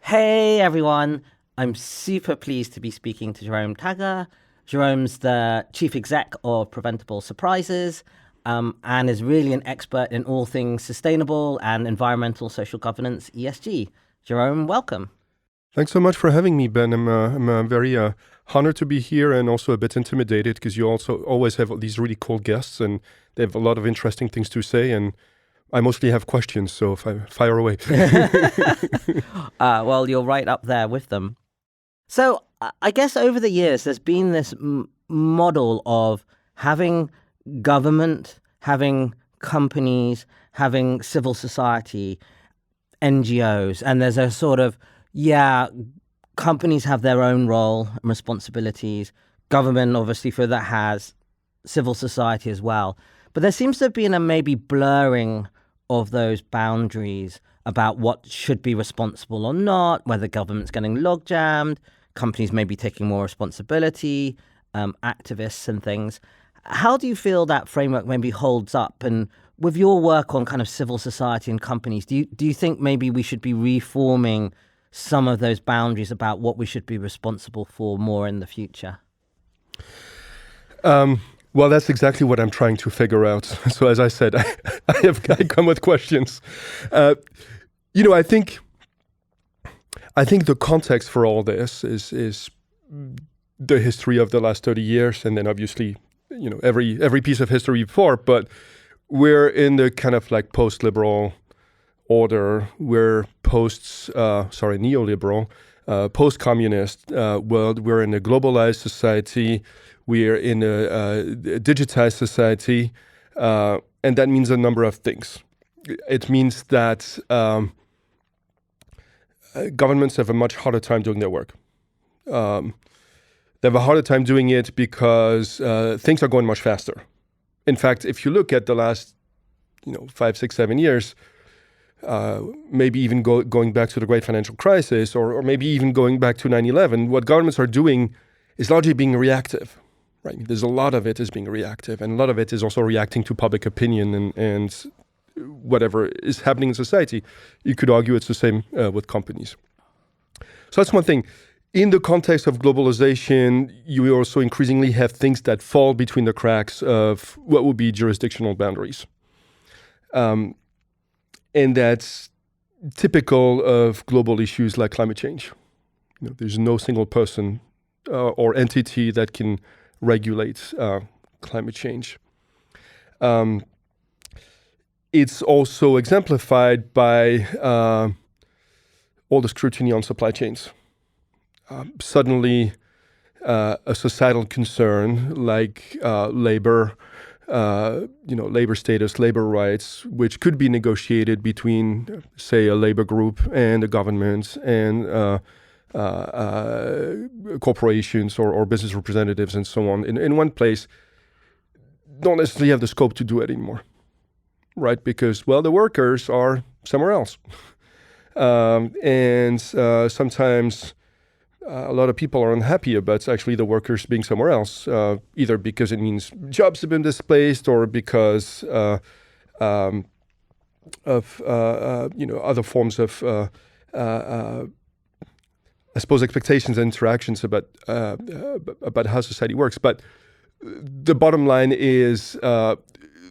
Hey everyone, I'm super pleased to be speaking to Jérôme Tagger. Jérôme's the chief exec of Preventable Surprises and is really an expert in all things sustainable and environmental social governance, ESG. Jérôme, welcome. Thanks so much for having me, Ben. I'm very honored to be here and also a bit intimidated because you also always have these really cool guests and they have a lot of interesting things to say, and I mostly have questions, so fire away. Well, you're right up there with them. So I guess over the years, there's been this model of having government, having companies, having civil society, NGOs, and there's a sort of, companies have their own role and responsibilities. Government, obviously, for that has civil society as well. But there seems to have been a maybe blurring of those boundaries about what should be responsible or not, whether government's getting log jammed, companies may be taking more responsibility, activists and things. How do you feel that framework maybe holds up? And with your work on kind of civil society and companies, do you think maybe we should be reforming some of those boundaries about what we should be responsible for more in the future? Well, that's exactly what I'm trying to figure out. So as I said, I come with questions. I think the context for all this is the history of the last 30 years, and then obviously, every piece of history before. But we're in the kind of like post-liberal order. We're neoliberal, post-communist world. We're in a globalized society. We're in a digitized society, and that means a number of things. It means that governments have a much harder time doing their work. They have a harder time doing it because things are going much faster. In fact, if you look at the last 5, 6, 7 years, maybe even going back to the great financial crisis, or maybe even going back to 9/11, what governments are doing is largely being reactive. Right? There's a lot of it is being reactive, and a lot of it is also reacting to public opinion and whatever is happening in society. You could argue it's the same with companies. So that's one thing. In the context of globalization, you also increasingly have things that fall between the cracks of what would be jurisdictional boundaries. And that's typical of global issues like climate change. There's no single person or entity that can regulate climate change. It's also exemplified by all the scrutiny on supply chains. Suddenly, a societal concern like labor, labor status, labor rights, which could be negotiated between, say, a labor group and a government and corporations or business representatives and so on in one place, don't necessarily have the scope to do it anymore, right? Because, the workers are somewhere else. And sometimes a lot of people are unhappy about actually the workers being somewhere else, either because it means jobs have been displaced or because of other forms of I suppose expectations and interactions about how society works. But the bottom line is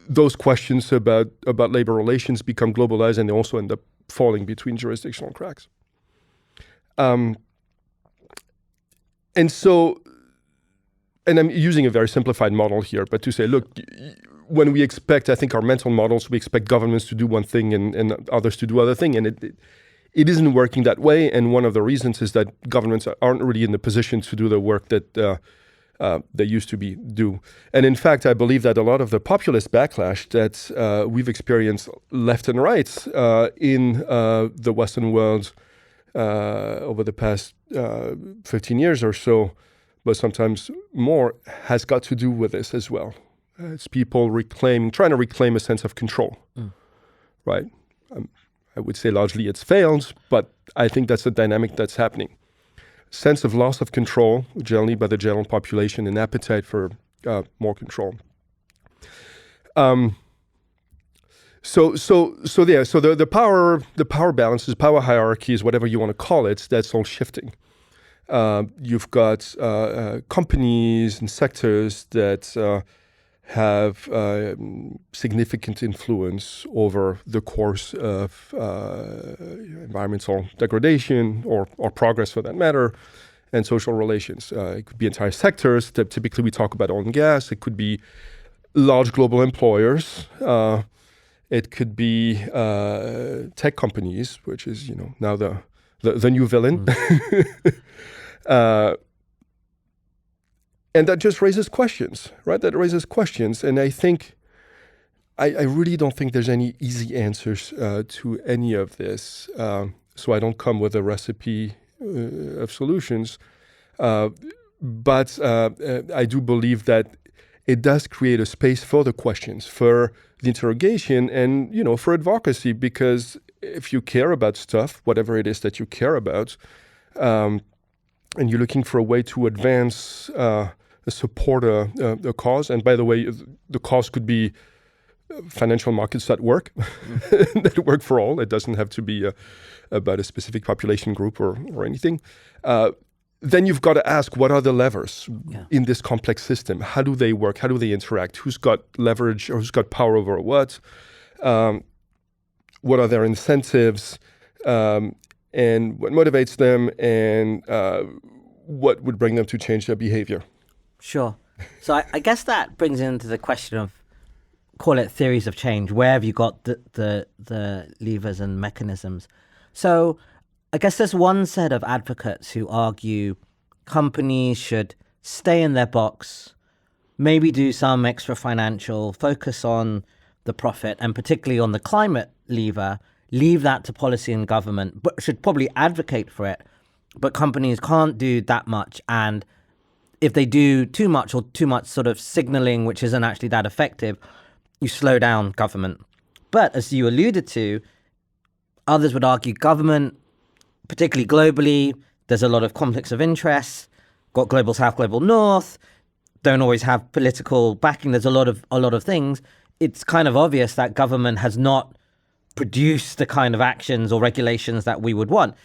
those questions about labor relations become globalized, and they also end up falling between jurisdictional cracks. And I'm using a very simplified model here, but to say, look, when we expect, I think our mental models, we expect governments to do one thing and others to do other thing, and it isn't working that way, and one of the reasons is that governments aren't really in the position to do the work that they used to do. And in fact, I believe that a lot of the populist backlash that we've experienced left and right in the Western world over the past 15 years or so, but sometimes more, has got to do with this as well. It's people trying to reclaim a sense of control, right? I would say largely it's failed, but I think that's a dynamic that's happening. Sense of loss of control, generally by the general population, and appetite for more control. So the power balances, power hierarchies, whatever you want to call it, that's all shifting. You've got companies and sectors that have significant influence over the course of environmental degradation or progress for that matter, and social relations. It could be entire sectors. Typically we talk about oil and gas. It could be large global employers. It could be tech companies, which is now the new villain. And that just raises questions, right? That raises questions. And I think, I really don't think there's any easy answers to any of this. So I don't come with a recipe of solutions. But I do believe that it does create a space for the questions, for the interrogation, and for advocacy. Because if you care about stuff, whatever it is that you care about, and you're looking for a way to advance, support a cause. And by the way, the cause could be financial markets that work, that work for all. It doesn't have to be about a specific population group or anything. Then you've got to ask, what are the levers in this complex system? How do they work? How do they interact? Who's got leverage or who's got power over what? What are their incentives? And what motivates them? And what would bring them to change their behavior? Sure. So I guess that brings into the question of, call it theories of change. Where have you got the levers and mechanisms? So I guess there's one set of advocates who argue companies should stay in their box, maybe do some extra financial, focus on the profit, and particularly on the climate lever, leave that to policy and government, but should probably advocate for it. But companies can't do that much. And if they do too much or too much sort of signaling, which isn't actually that effective, you slow down government. But as you alluded to, others would argue government, particularly globally, there's a lot of conflicts of interest, got global south, global north, don't always have political backing. There's a lot of things. It's kind of obvious that government has not produced the kind of actions or regulations that we would want.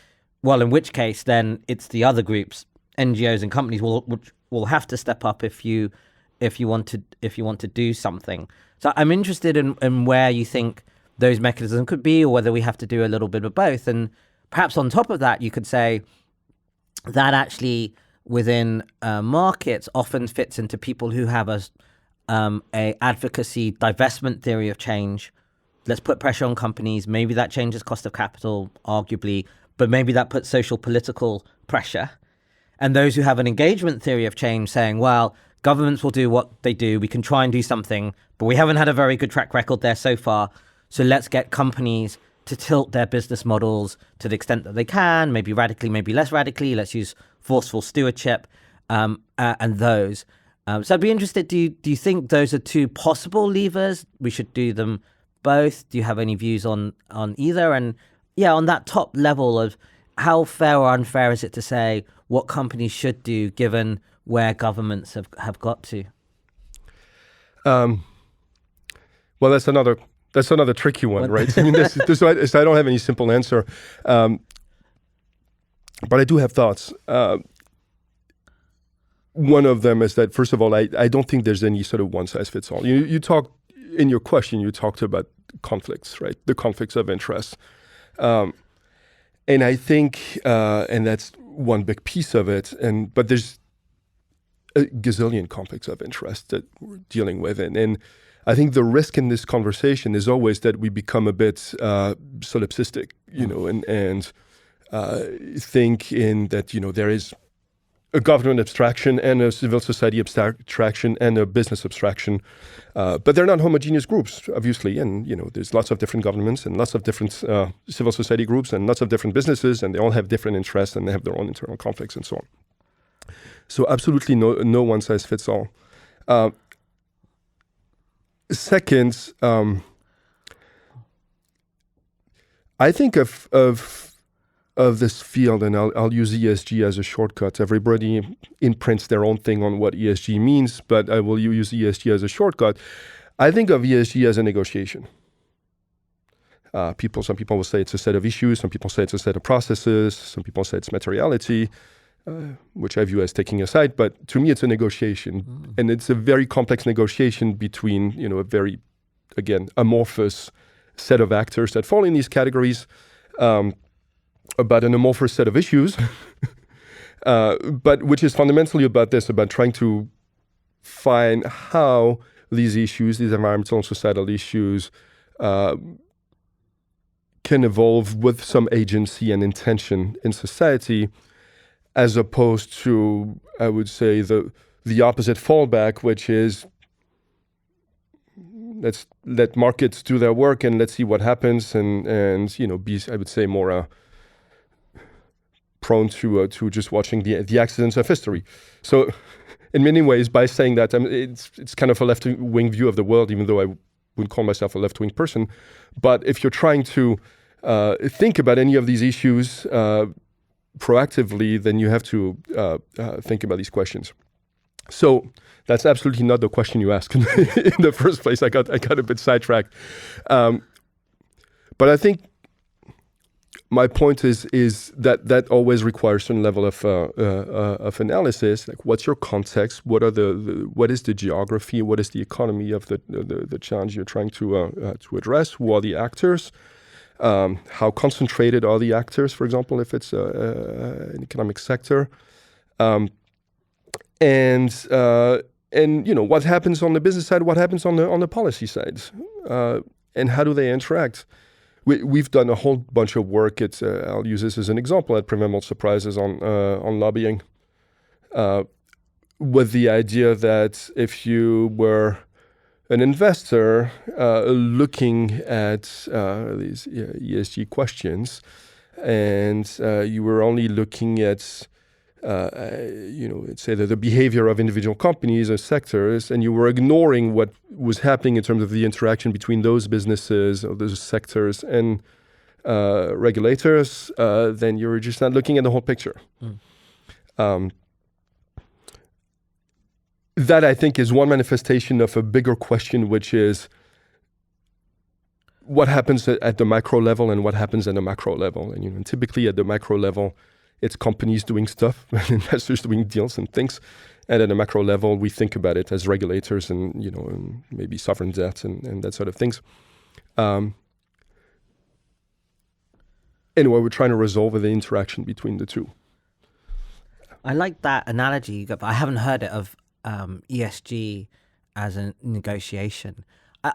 Well, in which case, then it's the other groups, NGOs and companies will have to step up if you want to do something. So I'm interested in where you think those mechanisms could be, or whether we have to do a little bit of both. And perhaps on top of that, you could say that actually within markets often fits into people who have a advocacy divestment theory of change. Let's put pressure on companies. Maybe that changes cost of capital, arguably, but maybe that puts social political pressure. And those who have an engagement theory of change saying, well, governments will do what they do. We can try and do something, but we haven't had a very good track record there so far. So let's get companies to tilt their business models to the extent that they can, maybe radically, maybe less radically. Let's use forceful stewardship and those. So I'd be interested, do you think those are two possible levers? We should do them both. Do you have any views on either? And on that top level of how fair or unfair is it to say what companies should do given where governments have got to? Well, that's another tricky one, right? I mean, I don't have any simple answer, but I do have thoughts. One of them is that, first of all, I don't think there's any sort of one size fits all. You talked in your question, you talked about conflicts, right? The conflicts of interest. And I think, and that's one big piece of it, but there's a gazillion conflicts of interest that we're dealing with. And I think the risk in this conversation is always that we become a bit solipsistic, and think in that, there is a government abstraction and a civil society abstraction and a business abstraction. But they're not homogeneous groups, obviously. And, there's lots of different governments and lots of different civil society groups and lots of different businesses, and they all have different interests and they have their own internal conflicts and so on. So absolutely no one size fits all. Second, I think of this field, and I'll use ESG as a shortcut. Everybody imprints their own thing on what ESG means, but I will use ESG as a shortcut. I think of ESG as a negotiation. Some people will say it's a set of issues. Some people say it's a set of processes. Some people say it's materiality, which I view as taking a side. But to me, it's a negotiation, and it's a very complex negotiation between a very, again, amorphous set of actors that fall in these categories, about an amorphous set of issues, but which is fundamentally about trying to find how these issues, these environmental and societal issues, can evolve with some agency and intention in society, as opposed to, I would say, the opposite fallback, which is let's let markets do their work and let's see what happens, and be, I would say, more prone to just watching the accidents of history. So, in many ways, by saying that, it's kind of a left-wing view of the world, even though I wouldn't call myself a left-wing person. But if you're trying to think about any of these issues proactively, then you have to think about these questions. So that's absolutely not the question you asked in the first place. I got a bit sidetracked. But I think my point is that always requires a certain level of analysis. Like, what's your context? What is the geography? What is the economy of the challenge you're trying to address? Who are the actors? How concentrated are the actors? For example, if it's an economic sector, and what happens on the business side? What happens on the policy side? And how do they interact? We've done a whole bunch of work. I'll use this as an example at Preventable Surprises on lobbying, with the idea that if you were an investor looking at these ESG questions, and you were only looking at let's say the behavior of individual companies or sectors, and you were ignoring what was happening in terms of the interaction between those businesses or those sectors and regulators, then you're just not looking at the whole picture. That, I think, is one manifestation of a bigger question, which is what happens at the micro level and what happens at the macro level. And typically at the micro level, it's companies doing stuff, investors doing deals and things. And at a macro level, we think about it as regulators and and maybe sovereign debt and that sort of things. And what we're trying to resolve is the interaction between the two. I like that analogy you got, but I haven't heard it of ESG as a negotiation.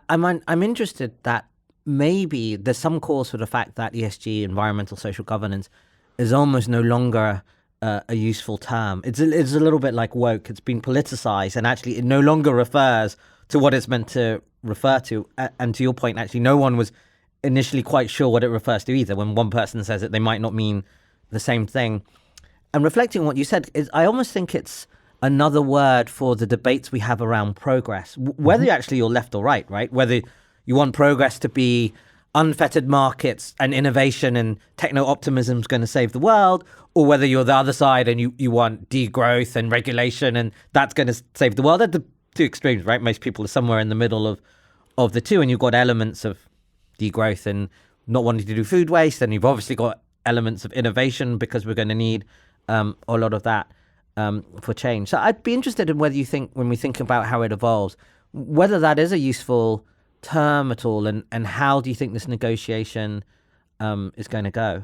I'm interested that maybe there's some cause for the fact that ESG, environmental social governance, is almost no longer a useful term. It's a little bit like woke. It's been politicized, and actually it no longer refers to what it's meant to refer to. And to your point, actually, no one was initially quite sure what it refers to either. When one person says it, they might not mean the same thing. And reflecting on what you said, I almost think it's another word for the debates we have around progress, whether actually you're left or right? Whether you want progress to be unfettered markets and innovation and techno-optimism is going to save the world, or whether you're the other side and you want degrowth and regulation and that's going to save the world. At the two extremes, right? Most people are somewhere in the middle of the two, and you've got elements of degrowth and not wanting to do food waste, and you've obviously got elements of innovation because we're going to need a lot of that for change. So I'd be interested in whether you think, when we think about how it evolves, whether that is a useful term at all, and how do you think this negotiation is going to go?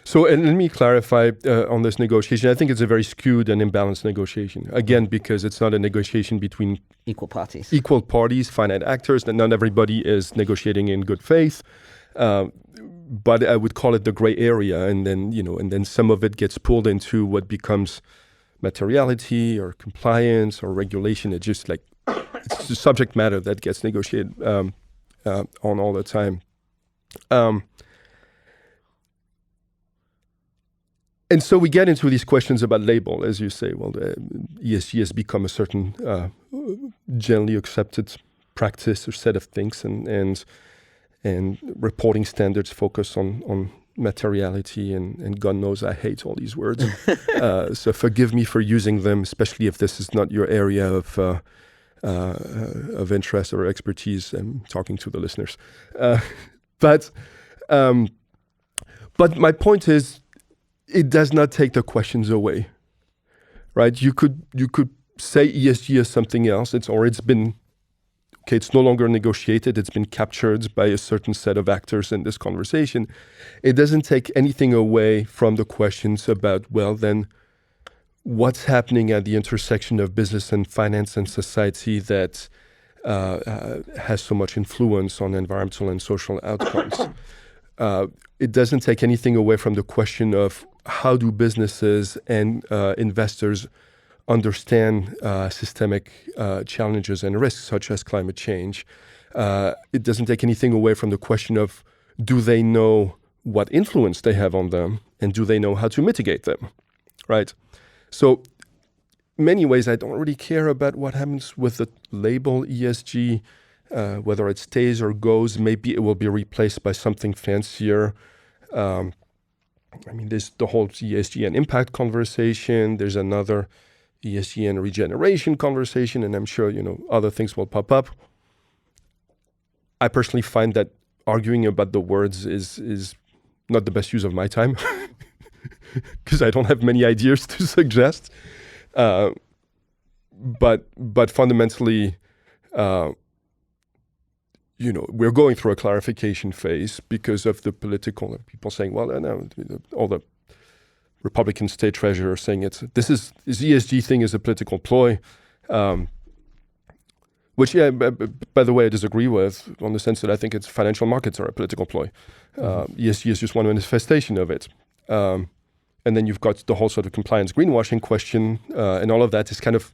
So and let me clarify on this negotiation. I think it's a very skewed and imbalanced negotiation. Again, because it's not a negotiation between equal parties, finite actors, that not everybody is negotiating in good faith. But I would call it the gray area, and then some of it gets pulled into what becomes materiality or compliance or regulation. It's just like it's the subject matter that gets negotiated on all the time. And so we get into these questions about label, as you say. Well, the ESG has become a certain generally accepted practice or set of things, and reporting standards focus on materiality, and God knows I hate all these words. So forgive me for using them, especially if this is not your area of interest or expertise. I'm talking to the listeners, but my point is, it does not take the questions away, right? You could say ESG is something else. It's been okay. It's no longer negotiated. It's been captured by a certain set of actors in this conversation. It doesn't take anything away from the questions about, well, then what's happening at the intersection of business and finance and society that has so much influence on environmental and social outcomes. It doesn't take anything away from the question of how do businesses and investors understand systemic challenges and risks such as climate change. It doesn't take anything away from the question of, do they know what influence they have on them, and do they know how to mitigate them, right? So many ways, I don't really care about what happens with the label ESG, whether it stays or goes. Maybe it will be replaced by something fancier. There's the whole ESG and impact conversation. There's another ESG and regeneration conversation, and I'm sure, other things will pop up. I personally find that arguing about the words is not the best use of my time, because I don't have many ideas to suggest. But fundamentally, we're going through a clarification phase because of the political people saying, well, no, all the Republican state treasurer saying this ESG thing is a political ploy, which, by the way, I disagree with, on the sense that I think it's financial markets are a political ploy. ESG is just one manifestation of it. And then you've got the whole sort of compliance greenwashing question, and all of that is kind of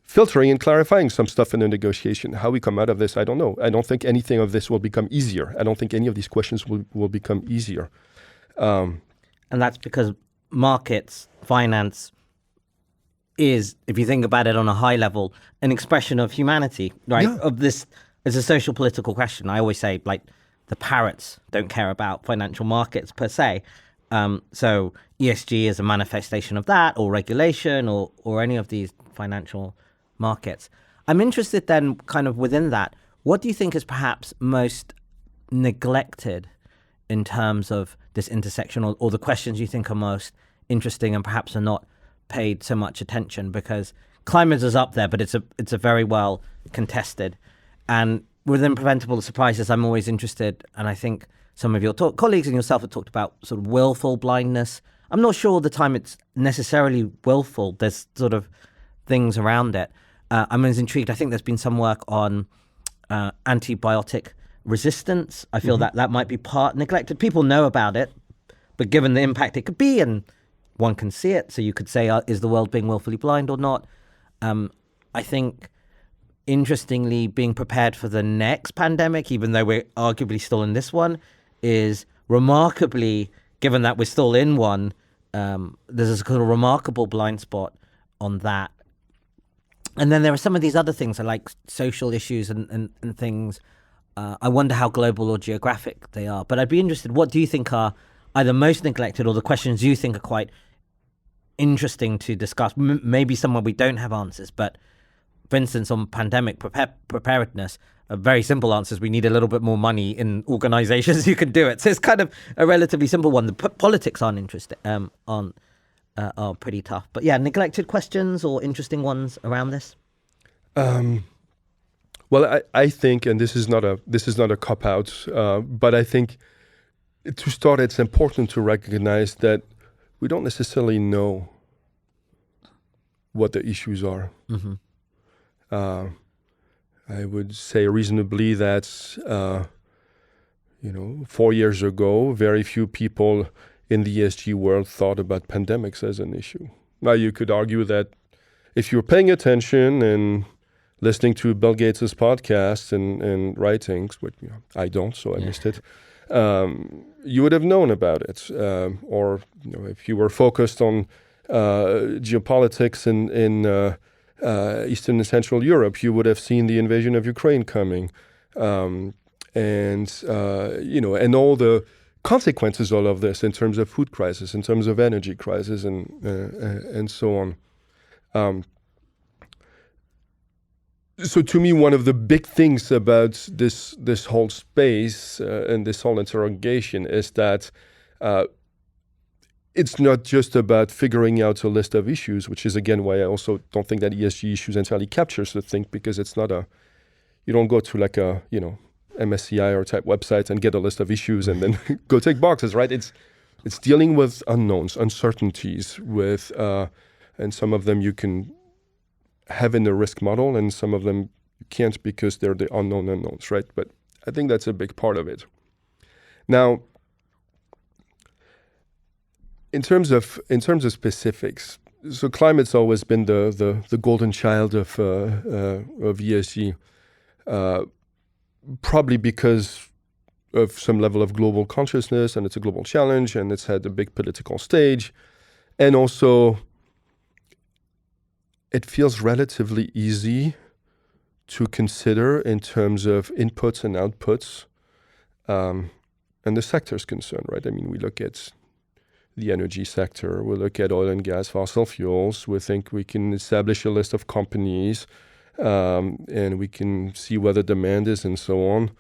filtering and clarifying some stuff in the negotiation. How we come out of this, I don't know. I don't think anything of this will become easier. I don't think any of these questions will become easier. And that's because markets, finance is, if you think about it on a high level, an expression of humanity, right? Yeah. Of this as a social political question. I always say, like, the parrots don't care about financial markets per se. So ESG is a manifestation of that, or regulation, or any of these financial markets. I'm interested then, kind of within that, what do you think is perhaps most neglected in terms of this intersection, or the questions you think are most interesting and perhaps are not paid so much attention? Because climate is up there, but it's a very well contested. And within Preventable Surprises, I'm always interested, and I think some of your colleagues and yourself have talked about sort of willful blindness. I'm not sure all the time it's necessarily willful. There's sort of things around it. I'm as intrigued. I think there's been some work on antibiotic resistance. I feel that might be part neglected. People know about it, but given the impact it could be, and one can see it, so you could say, is the world being willfully blind or not? I think, interestingly, being prepared for the next pandemic, even though we're arguably still in this one, is remarkably, given that we're still in one, there's a kind of remarkable blind spot on that. And then there are some of these other things, like social issues and things. I wonder how global or geographic they are. But I'd be interested, what do you think are either most neglected, or the questions you think are quite interesting to discuss? Maybe somewhere we don't have answers, but for instance, on pandemic preparedness, very simple answers. We need a little bit more money in organizations who can do it. So it's kind of a relatively simple one. The politics aren't interesting, are pretty tough. But yeah, neglected questions or interesting ones around this? Well, I think, and this is not a cop-out, but I think to start, it's important to recognize that we don't necessarily know what the issues are. I would say reasonably that, 4 years ago, very few people in the ESG world thought about pandemics as an issue. Now, you could argue that if you're paying attention and listening to Bill Gates' podcasts and writings, which I don't, so I missed it, you would have known about it. Or if you were focused on geopolitics in Eastern and Central Europe, you would have seen the invasion of Ukraine coming, and all the consequences of all of this in terms of food crisis, in terms of energy crisis, and so on. So to me, one of the big things about this whole space and this whole interrogation is that it's not just about figuring out a list of issues, which is again why I also don't think that ESG issues entirely captures the thing, because it's not you don't go to like a MSCI or type website and get a list of issues and then go tick boxes, right? It's dealing with unknowns, uncertainties, with and some of them you can have in the risk model, and some of them you can't because they're the unknown unknowns, right? But I think that's a big part of it. Now, in terms of specifics, so climate's always been the golden child of ESG, probably because of some level of global consciousness, and it's a global challenge, and it's had a big political stage, and also it feels relatively easy to consider in terms of inputs and outputs, and the sector is concerned, right? I mean, we look at the energy sector, we look at oil and gas, fossil fuels, we think we can establish a list of companies, and we can see whether demand is and so on.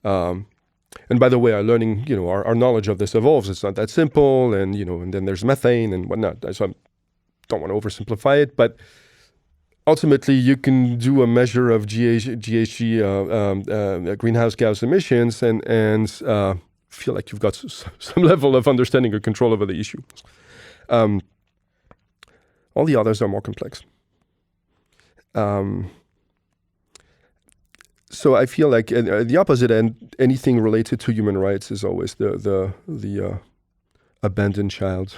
And by the way, our learning, our knowledge of this evolves. It's not that simple, and and then there's methane and whatnot. So I don't want to oversimplify it, but ultimately, you can do a measure of GHG, greenhouse gas emissions, and feel like you've got some level of understanding or control over the issue. All the others are more complex. So I feel like at the opposite end, anything related to human rights is always the abandoned child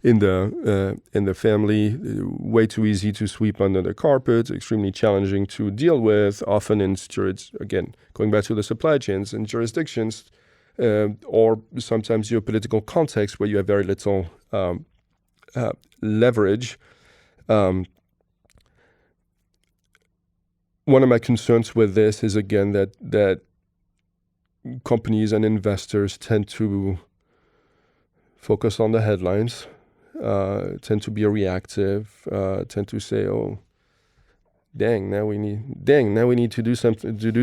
in the family. Way too easy to sweep under the carpet. Extremely challenging to deal with. Often in again, going back to the supply chains and jurisdictions, or sometimes geopolitical context where you have very little leverage. One of my concerns with this is again that companies and investors tend to focus on the headlines, tend to be reactive, tend to say, "Oh, now we need to do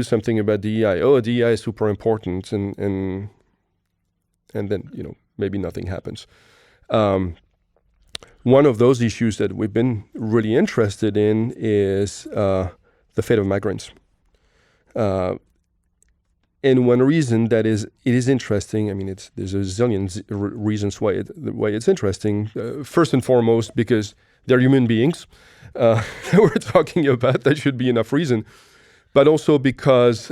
something about DEI. Oh, DEI is super important," and then maybe nothing happens. One of those issues that we've been really interested in is the fate of migrants. And one reason that it is interesting, I mean, there's a zillion reasons why it's interesting. First and foremost, because they're human beings that we're talking about. That should be enough reason. But also because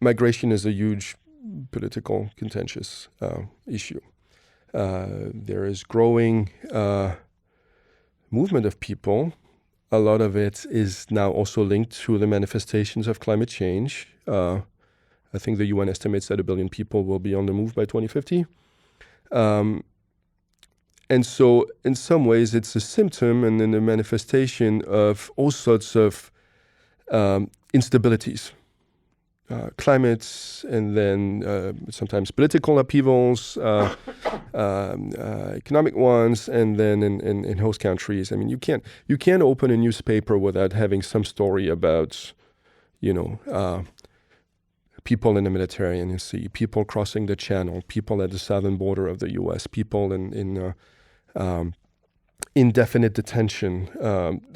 migration is a huge political contentious issue. There is growing movement of people. A lot of it is now also linked to the manifestations of climate change. I think the UN estimates that 1 billion people will be on the move by 2050. And so in some ways it's a symptom and then a manifestation of all sorts of instabilities. Climates, and then sometimes political upheavals, economic ones, and then in host countries. I mean, you can't open a newspaper without having some story about, people in the Mediterranean Sea, people crossing the Channel, people at the southern border of the U.S., people in indefinite detention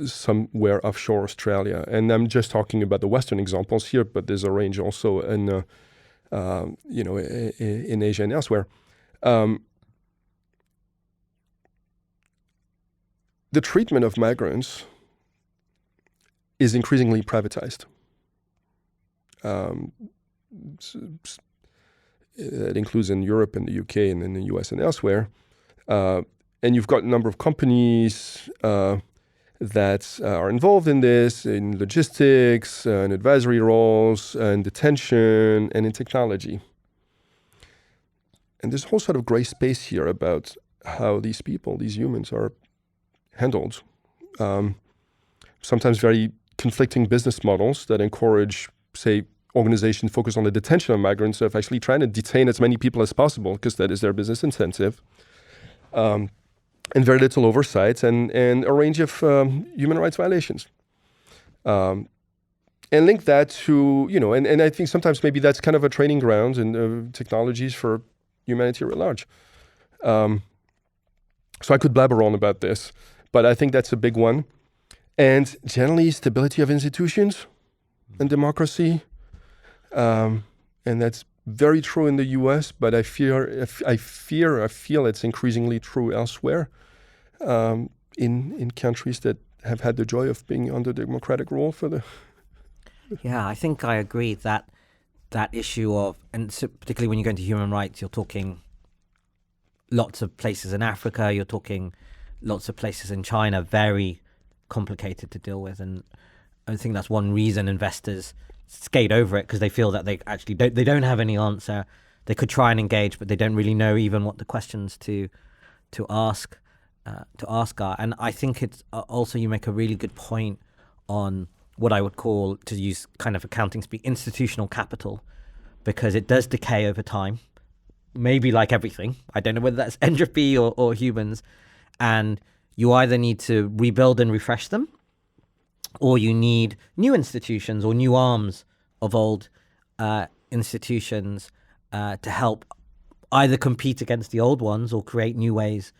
somewhere offshore Australia. And I'm just talking about the Western examples here, but there's a range also in Asia and elsewhere. The treatment of migrants is increasingly privatized. It includes in Europe and the UK and in the US and elsewhere. And you've got a number of companies that are involved in this, in logistics, in advisory roles, in detention, and in technology. And there's a whole sort of gray space here about how these people, these humans, are handled. Sometimes very conflicting business models that encourage, say, organizations focused on the detention of migrants of actually trying to detain as many people as possible because that is their business incentive. and very little oversight, and a range of human rights violations. And link that to, and I think sometimes maybe that's kind of a training ground in technologies for humanity at large. So I could blabber on about this, but I think that's a big one. And generally, stability of institutions and democracy. And that's very true in the US, but I feel it's increasingly true elsewhere in countries that have had the joy of being under democratic rule for the... Yeah, I think I agree that issue of, and so particularly when you go into human rights, you're talking lots of places in Africa, you're talking lots of places in China, very complicated to deal with. And I think that's one reason investors skate over it, because they feel that they actually don't have any answer. They could try and engage, but they don't really know even what the questions to ask are. And I think it's also, you make a really good point on what I would call, to use kind of accounting speak, institutional capital, because it does decay over time. Maybe like everything, I don't know whether that's entropy or humans, and you either need to rebuild and refresh them, or you need new institutions or new arms of old institutions to help either compete against the old ones or create new ways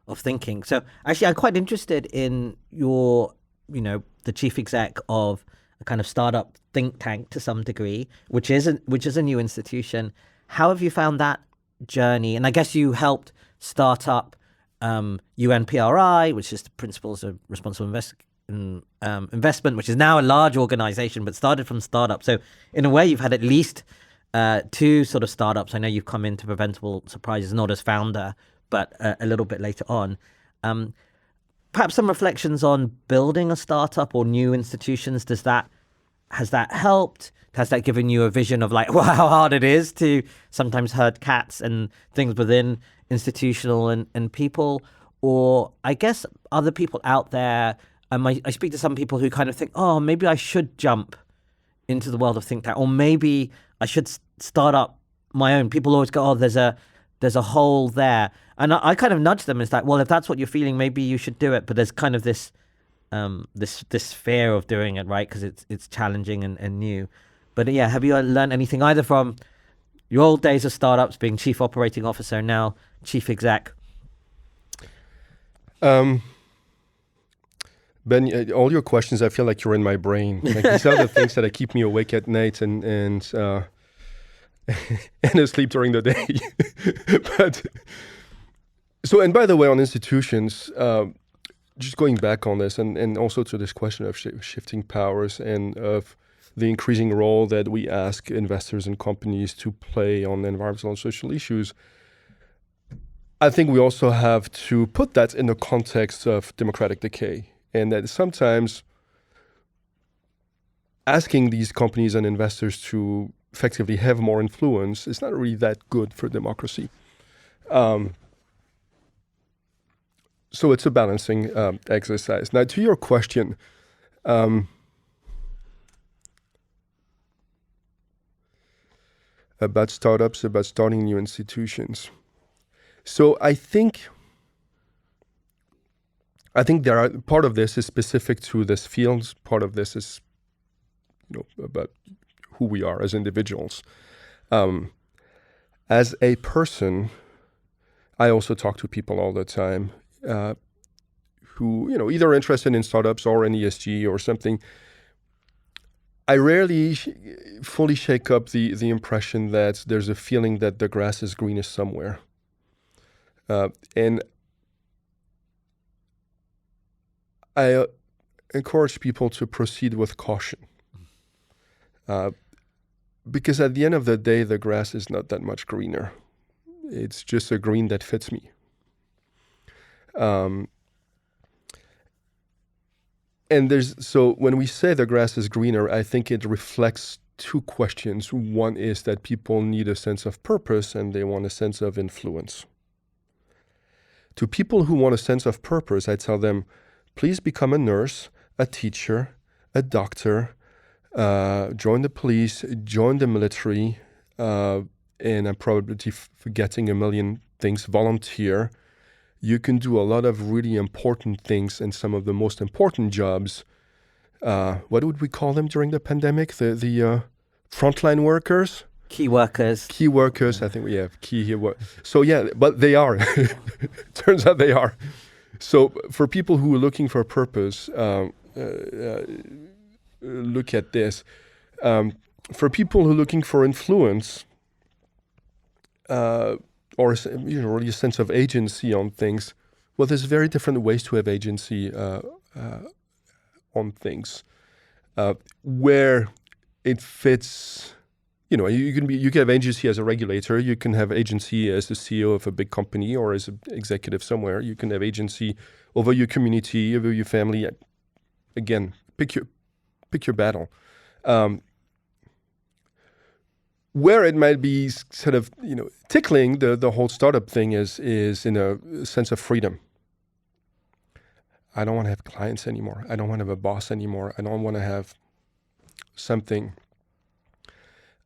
of thinking. So actually, I'm quite interested in your, the chief exec of a kind of startup think tank to some degree, which is a new institution. How have you found that journey? And I guess you helped start up UNPRI, which is the Principles of Responsible Investment, which is now a large organization, but started from startup. So in a way, you've had at least two sort of startups. I know you've come into Preventable Surprises, not as founder, but a little bit later on. Perhaps some reflections on building a startup or new institutions. Has that helped? Has that given you a vision of like, wow, how hard it is to sometimes herd cats and things within institutional and people? Or I guess other people out there, I speak to some people who kind of think, oh, maybe I should jump into the world of think tank, or maybe I should start up my own. People always go, oh, there's a hole there. And I kind of nudge them. It's like, well, if that's what you're feeling, maybe you should do it. But there's kind of this fear of doing it, right? Because it's challenging and new. But yeah, have you learned anything either from your old days of startups, being chief operating officer, now chief exec? Ben, all your questions, I feel like you're in my brain. Like, these are the things that keep me awake at night and and asleep during the day. But so, and by the way, on institutions, just going back on this, and also to this question of shifting powers and of the increasing role that we ask investors and companies to play on environmental and social issues, I think we also have to put that in the context of democratic decay. And that sometimes asking these companies and investors to effectively have more influence is not really that good for democracy. So it's a balancing exercise. Now, to your question, about startups, about starting new institutions. So I think there are, part of this is specific to this field. Part of this is, about who we are as individuals. As a person, I also talk to people all the time who, either interested in startups or in ESG or something. I rarely fully shake up the impression that there's a feeling that the grass is greenest somewhere. And I encourage people to proceed with caution. Because at the end of the day, the grass is not that much greener. It's just a green that fits me. So when we say the grass is greener, I think it reflects two questions. One is that people need a sense of purpose and they want a sense of influence. To people who want a sense of purpose, I tell them, please become a nurse, a teacher, a doctor, join the police, join the military, and I'm probably forgetting a million things, volunteer, you can do a lot of really important things and some of the most important jobs. What would we call them during the pandemic? The frontline workers? Key workers. Key workers, I think we have key here. So yeah, but they are. Turns out they are. So for people who are looking for a purpose, look at this. For people who are looking for influence, or really a sense of agency on things, well, there's very different ways to have agency on things. Where it fits, you can have agency as a regulator, you can have agency as the CEO of a big company or as an executive somewhere. You can have agency over your community, over your family. Again, pick your battle. Where it might be sort of, tickling the whole startup thing is in a sense of freedom. I don't want to have clients anymore. I don't want to have a boss anymore. I don't want to have something.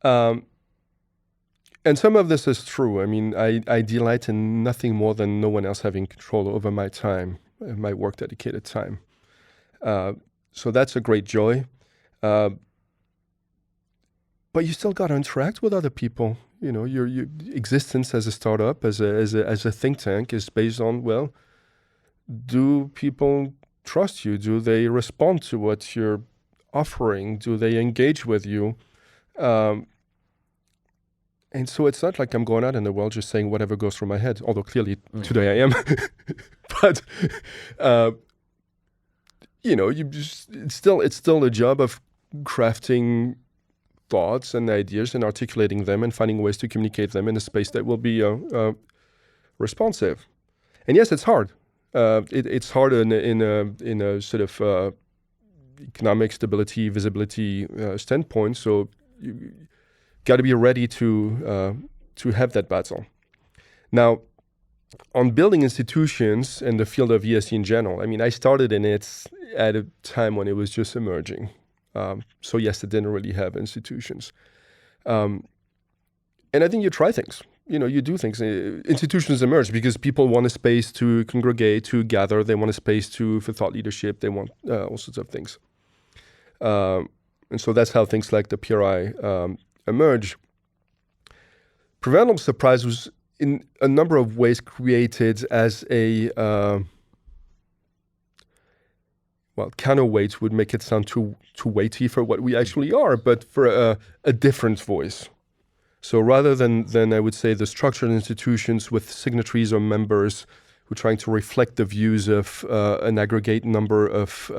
And some of this is true. I mean, I delight in nothing more than no one else having control over my time, my work dedicated time. So that's a great joy. But you still got to interact with other people. Your existence as a startup, as a think tank, is based on, well, do people trust you? Do they respond to what you're offering? Do they engage with you? And so it's not like I'm going out in the world just saying whatever goes through my head, although clearly today I am. But it's still a job of crafting thoughts and ideas and articulating them and finding ways to communicate them in a space that will be responsive. And yes, it's hard. It's hard in a sort of economic stability, visibility standpoint. So you got to be ready to have that battle. Now, on building institutions in the field of ESG in general, I mean, I started in it at a time when it was just emerging. So yes, it didn't really have institutions. And I think you try things. You do things. Institutions emerge because people want a space to congregate, to gather. They want a space for thought leadership. They want all sorts of things. And so that's how things like the PRI emerge. Preventable Surprise was in a number of ways created as a counterweight would make it sound too weighty for what we actually are, but for a different voice. So rather than I would say the structured institutions with signatories or members who are trying to reflect the views of an aggregate number of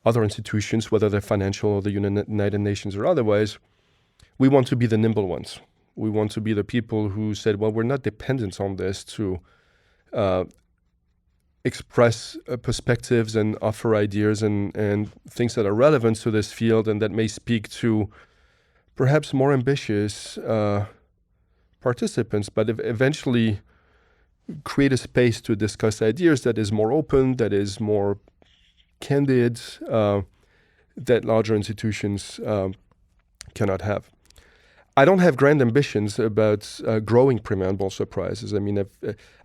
other institutions, whether they're financial or the United Nations or otherwise, we want to be the nimble ones. We want to be the people who said, well, we're not dependent on this to express perspectives and offer ideas and things that are relevant to this field and that may speak to perhaps more ambitious participants, but eventually create a space to discuss ideas that is more open, that is more candid, that larger institutions cannot have. I don't have grand ambitions about growing Preventable Surprises. I mean,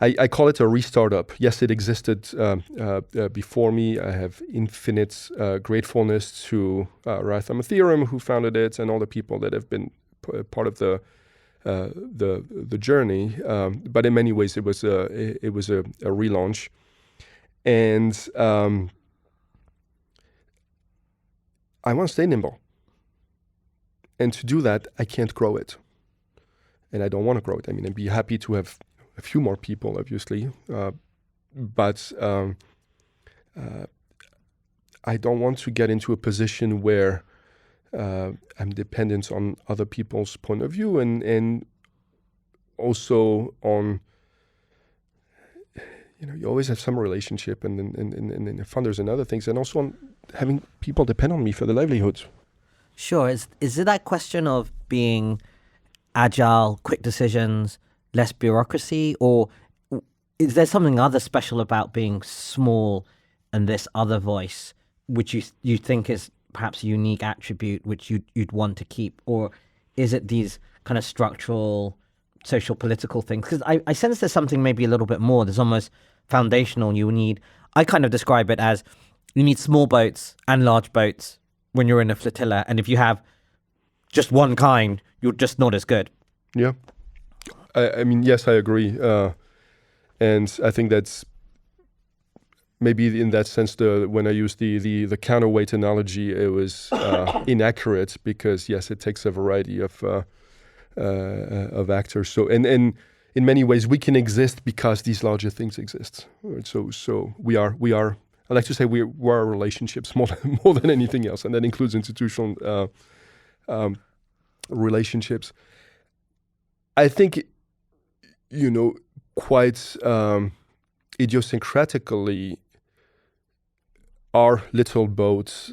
I call it a restart up. Yes, it existed before me. I have infinite gratefulness to Ratham Ethereum, who founded it, and all the people that have been part of the journey. But in many ways, it was a relaunch, and I want to stay nimble. And to do that, I can't grow it. And I don't want to grow it. I mean, I'd be happy to have a few more people, obviously. But I don't want to get into a position where I'm dependent on other people's point of view and also on, you always have some relationship and funders and other things, and also on having people depend on me for their livelihoods. Sure. Is it that question of being agile, quick decisions, less bureaucracy, or is there something other special about being small and this other voice, which you think is perhaps a unique attribute which you'd want to keep, or is it these kind of structural, social, political things? Because I sense there's something maybe a little bit more. There's almost foundational. I kind of describe it as you need small boats and large boats when you're in a flotilla. And if you have just one kind, you're just not as good. Yeah. I mean, yes, I agree. And I think that's maybe in that sense, when I used the counterweight analogy, it was inaccurate because, yes, it takes a variety of actors. So, and in many ways, we can exist because these larger things exist. Right? So we are. I like to say we're relationships more than anything else, and that includes institutional relationships. I think, quite idiosyncratically, our little boat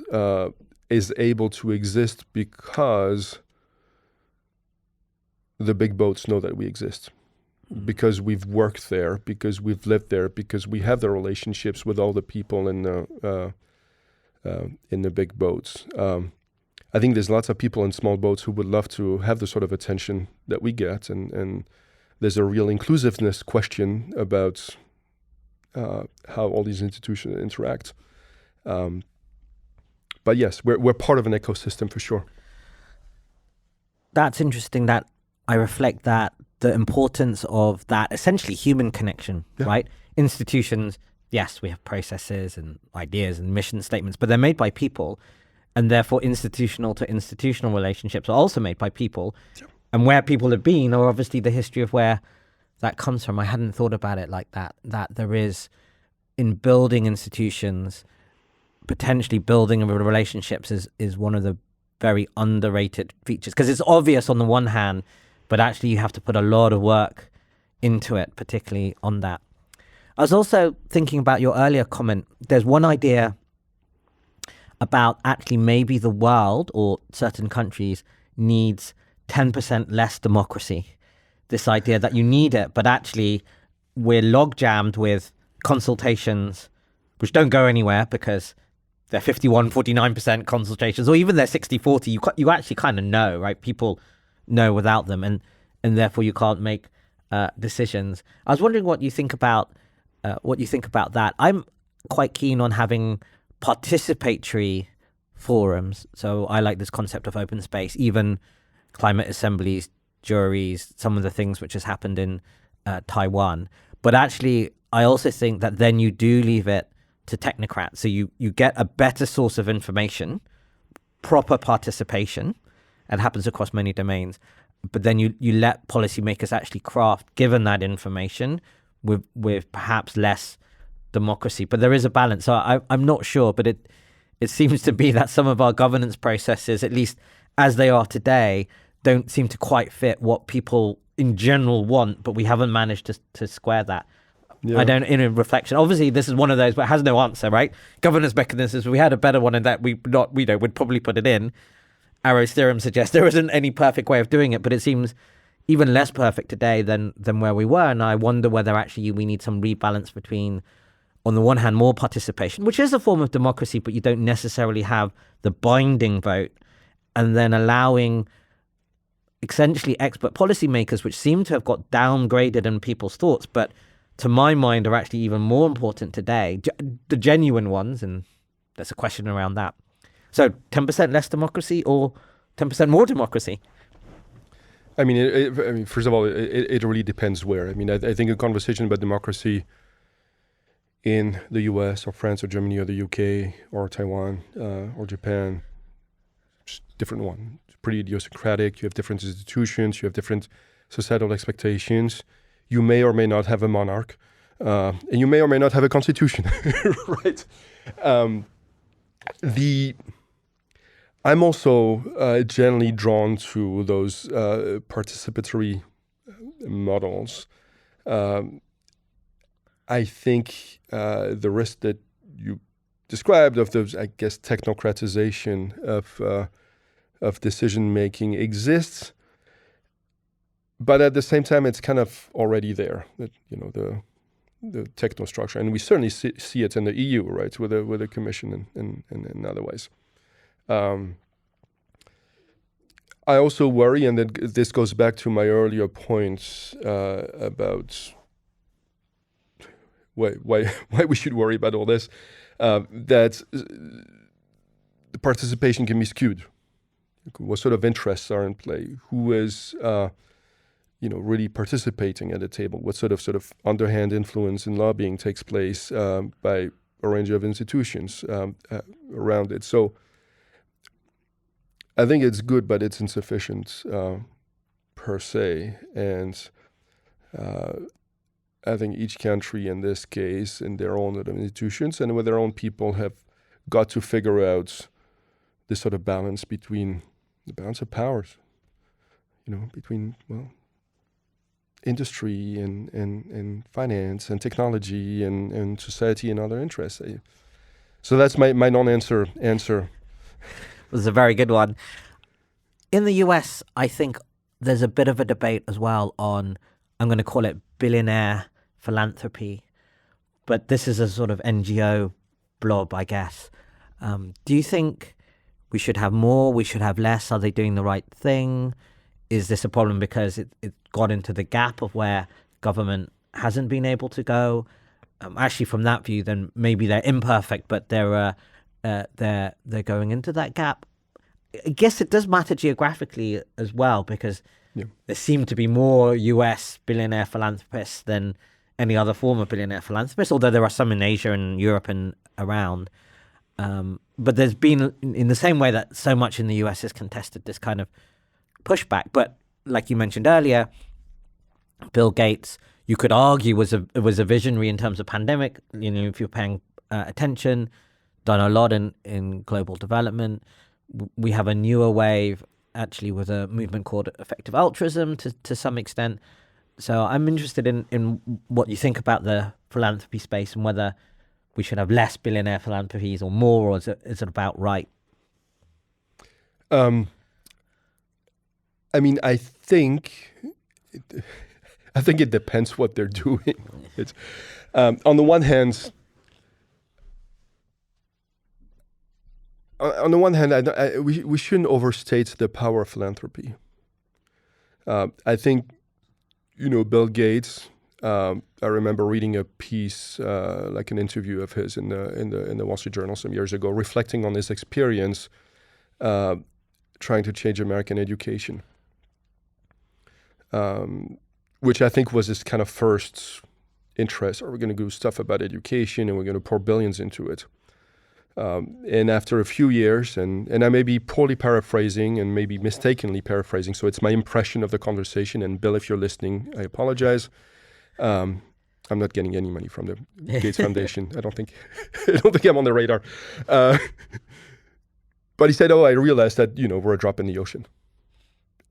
is able to exist because the big boats know that we exist, because we've worked there, because we've lived there, because we have the relationships with all the people in the big boats. I think there's lots of people in small boats who would love to have the sort of attention that we get, and there's a real inclusiveness question about how all these institutions interact. But yes, we're part of an ecosystem for sure. That's interesting that I reflect that the importance of that essentially human connection, right? Institutions, yes, we have processes and ideas and mission statements, but they're made by people, and therefore institutional to institutional relationships are also made by people. And where people have been, or obviously the history of where that comes from. I hadn't thought about it like that, that there is, in building institutions, potentially building relationships is one of the very underrated features, because it's obvious on the one hand, but actually you have to put a lot of work into it, particularly on that. I was also thinking about your earlier comment. There's one idea about actually maybe the world or certain countries needs 10% less democracy. This idea that you need it, but actually we're log jammed with consultations which don't go anywhere because they're 51, 49% consultations, or even they're 60, 40. You actually kind of know, right? People know without them, and therefore you can't make decisions. I was wondering what you think about that. I'm quite keen on having participatory forums. So I like this concept of open space, even climate assemblies, juries, some of the things which has happened in Taiwan. But actually, I also think that then you do leave it to technocrats. So you get a better source of information, proper participation. It happens across many domains. But then you let policymakers actually craft, given that information, with perhaps less democracy. But there is a balance. So I'm not sure, but it seems to be that some of our governance processes, at least as they are today, don't seem to quite fit what people in general want, but we haven't managed to square that. Yeah. In a reflection, obviously this is one of those but has no answer, right? Governance mechanisms, if we had a better one in that, we'd probably put it in. Arrow's theorem suggests there isn't any perfect way of doing it, but it seems even less perfect today than where we were. And I wonder whether actually we need some rebalance between, on the one hand, more participation, which is a form of democracy, but you don't necessarily have the binding vote, and then allowing essentially expert policymakers, which seem to have got downgraded in people's thoughts, but to my mind are actually even more important today, the genuine ones, and there's a question around that. So 10% less democracy or 10% more democracy? I mean, first of all, it really depends where. I mean, I think a conversation about democracy in the US or France or Germany or the UK or Taiwan or Japan, just different one. It's pretty idiosyncratic. You have different institutions. You have different societal expectations. You may or may not have a monarch, and you may or may not have a constitution, right? I'm also generally drawn to those participatory models. I think the risk that you described of those, I guess, technocratization of decision making exists. But at the same time, it's kind of already there, that, the techno structure, and we certainly see it in the EU, right, with the Commission and otherwise. I also worry, and this goes back to my earlier points about why we should worry about all this, that the participation can be skewed. What sort of interests are in play? Who is really participating at the table? What sort of underhand influence and lobbying takes place by a range of institutions around it? So I think it's good, but it's insufficient per se. And I think each country in this case, in their own institutions and with their own people, have got to figure out this sort of balance between the balance of powers, between, industry and finance and technology and society and other interests. So that's my non-answer answer. It was a very good one. In the US, I think there's a bit of a debate as well on, I'm going to call it billionaire philanthropy, but this is a sort of NGO blob, I guess. Do you think we should have more, we should have less? Are they doing the right thing? Is this a problem because it got into the gap of where government hasn't been able to go? Actually, from that view, then maybe they're imperfect, but they're going into that gap. I guess it does matter geographically as well, because there seem to be more US billionaire philanthropists than any other form of billionaire philanthropists, although there are some in Asia and Europe and around. But there's been, in the same way that so much in the US is contested, this kind of pushback. But like you mentioned earlier, Bill Gates, you could argue was a visionary in terms of pandemic. If you're paying attention, done a lot in global development. We have a newer wave, actually, with a movement called effective altruism to some extent. So I'm interested in what you think about the philanthropy space and whether we should have less billionaire philanthropies or more, or is it about right? I think it depends what they're doing. It's on the one hand, we shouldn't overstate the power of philanthropy. I think, Bill Gates. I remember reading a piece, like an interview of his in the Wall Street Journal some years ago, reflecting on his experience trying to change American education, which I think was his kind of first interest. Are we going to do stuff about education and we're going to pour billions into it? And after a few years, and I may be poorly paraphrasing and maybe mistakenly paraphrasing, so it's my impression of the conversation. And Bill, if you're listening, I apologize. I'm not getting any money from the Gates Foundation. I don't think I'm on the radar. But he said, I realized that, we're a drop in the ocean.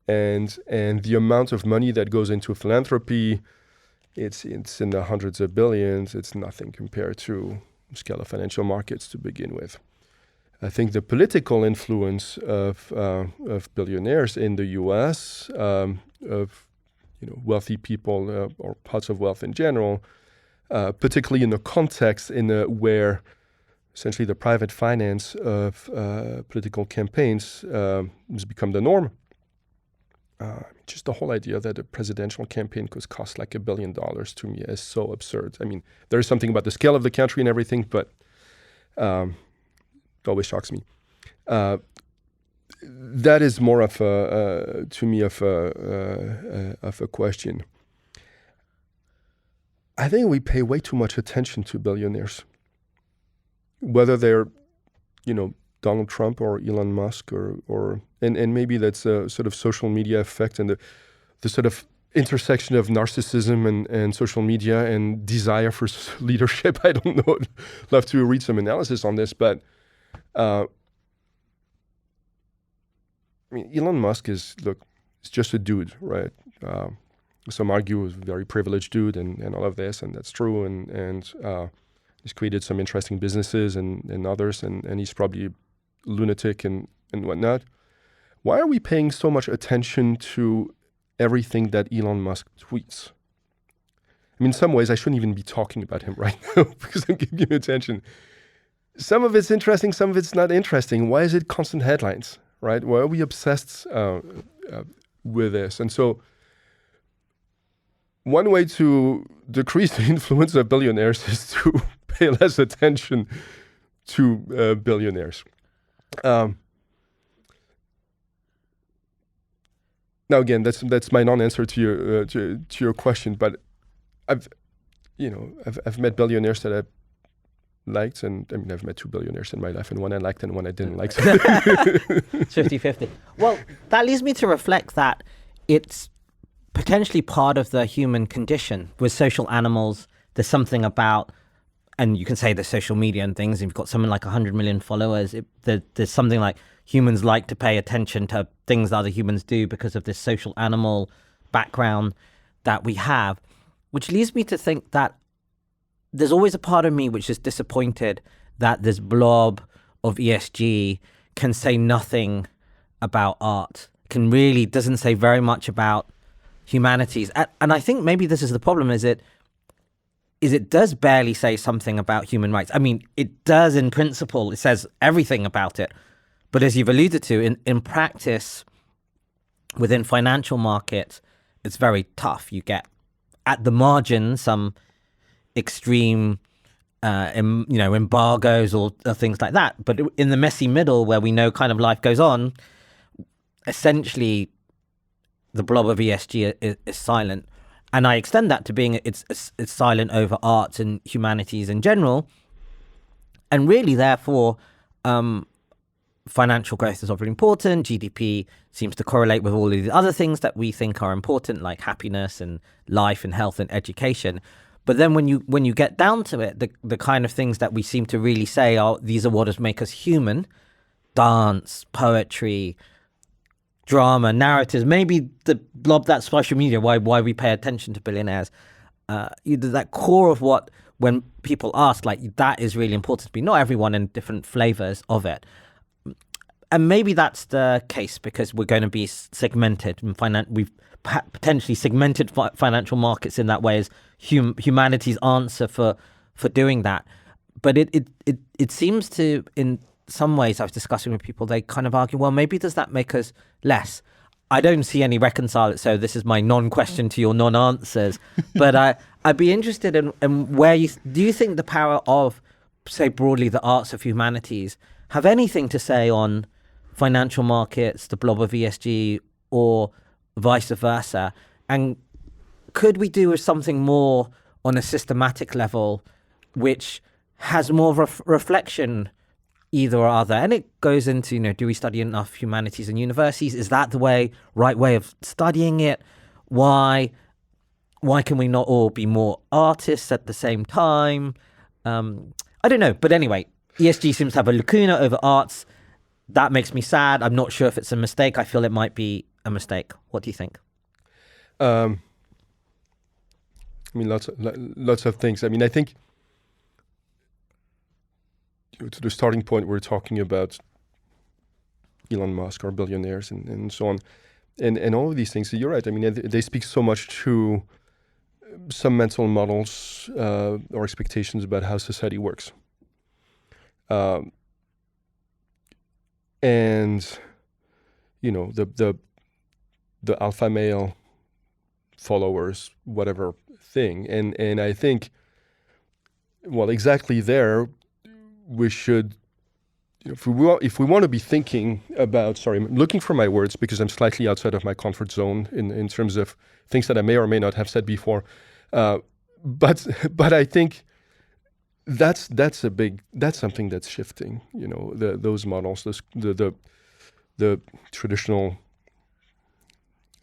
And the amount of money that goes into philanthropy, it's in the hundreds of billions. It's nothing compared to the scale of financial markets to begin with. I think the political influence of billionaires in the U.S., of wealthy people or parts of wealth in general, particularly in the context where essentially the private finance of political campaigns has become the norm. Just the whole idea that a presidential campaign could cost like $1 billion to me is so absurd. There is something about the scale of the country and everything, but it always shocks me. That is more of a question. I think we pay way too much attention to billionaires, whether they're, Donald Trump or Elon Musk and maybe that's a sort of social media effect and the sort of intersection of narcissism and social media and desire for leadership. I don't know. I'd love to read some analysis on this, but Elon Musk is just a dude, right? Some argue he's a very privileged dude and all of this, and that's true. And he's created some interesting businesses and others, and he's probably lunatic and whatnot. Why are we paying so much attention to everything that Elon Musk tweets? In some ways, I shouldn't even be talking about him right now because I'm giving him attention. Some of it's interesting, some of it's not interesting. Why is it constant headlines, right? Why are we obsessed with this? And so one way to decrease the influence of billionaires is to pay less attention to billionaires. Now again, that's my non-answer to your question, but I've met billionaires that I liked, and I mean I've met 2 billionaires in my life, and one I liked and one I didn't like. 50-50. Well, that leads me to reflect that it's potentially part of the human condition. With social animals, there's something about, and you can say there's social media and things, if you've got something like 100 million followers, there's something like humans like to pay attention to things that other humans do because of this social animal background that we have, which leads me to think that there's always a part of me which is disappointed that this blob of ESG can say nothing about art, doesn't say very much about humanities. And I think maybe this is the problem, is it does barely say something about human rights. I mean, it does in principle, it says everything about it. But as you've alluded to, in practice, within financial markets, it's very tough. You get, at the margin, some extreme embargoes or things like that. But in the messy middle, where we know kind of life goes on, essentially the blob of ESG is silent. And I extend that to being it's silent over arts and humanities in general. And really, therefore, financial growth is obviously important. GDP seems to correlate with all of these other things that we think are important, like happiness and life and health and education. But then when you get down to it, the kind of things that we seem to really say are, these are what make us human: dance, poetry, drama, narratives, maybe the blob that's social media, why we pay attention to billionaires. That core of what, when people ask, like, that is really important to me. Not everyone, in different flavors of it. And maybe that's the case because we're going to be segmented. We've potentially segmented financial markets in that way as humanity's answer for doing that. But it seems to, in some ways, I was discussing with people, they kind of argue, well, maybe does that make us less? I don't see any reconcile it, so this is my non-question to your non-answers. But I'd be interested in where do you think the power of, say broadly, the arts of humanities have anything to say on financial markets, the blob of ESG, or vice versa? And could we do something more on a systematic level, which has more of a reflection, either or other? And it goes into, do we study enough humanities in universities? Is that the right way of studying it? Why can we not all be more artists at the same time? I don't know. But anyway, ESG seems to have a lacuna over arts. That makes me sad. I'm not sure if it's a mistake. I feel it might be a mistake. What do you think? I mean, lots of things. I mean, I think to the starting point, we're talking about Elon Musk or billionaires and so on, and all of these things. So you're right. I mean, they speak so much to some mental models or expectations about how society works. And the alpha male followers, whatever thing, and I think, well, exactly there, we should, if we want to be thinking about, sorry, I'm looking for my words because I'm slightly outside of my comfort zone in terms of things that I may or may not have said before, but I think that's something that's shifting. Those models, the traditional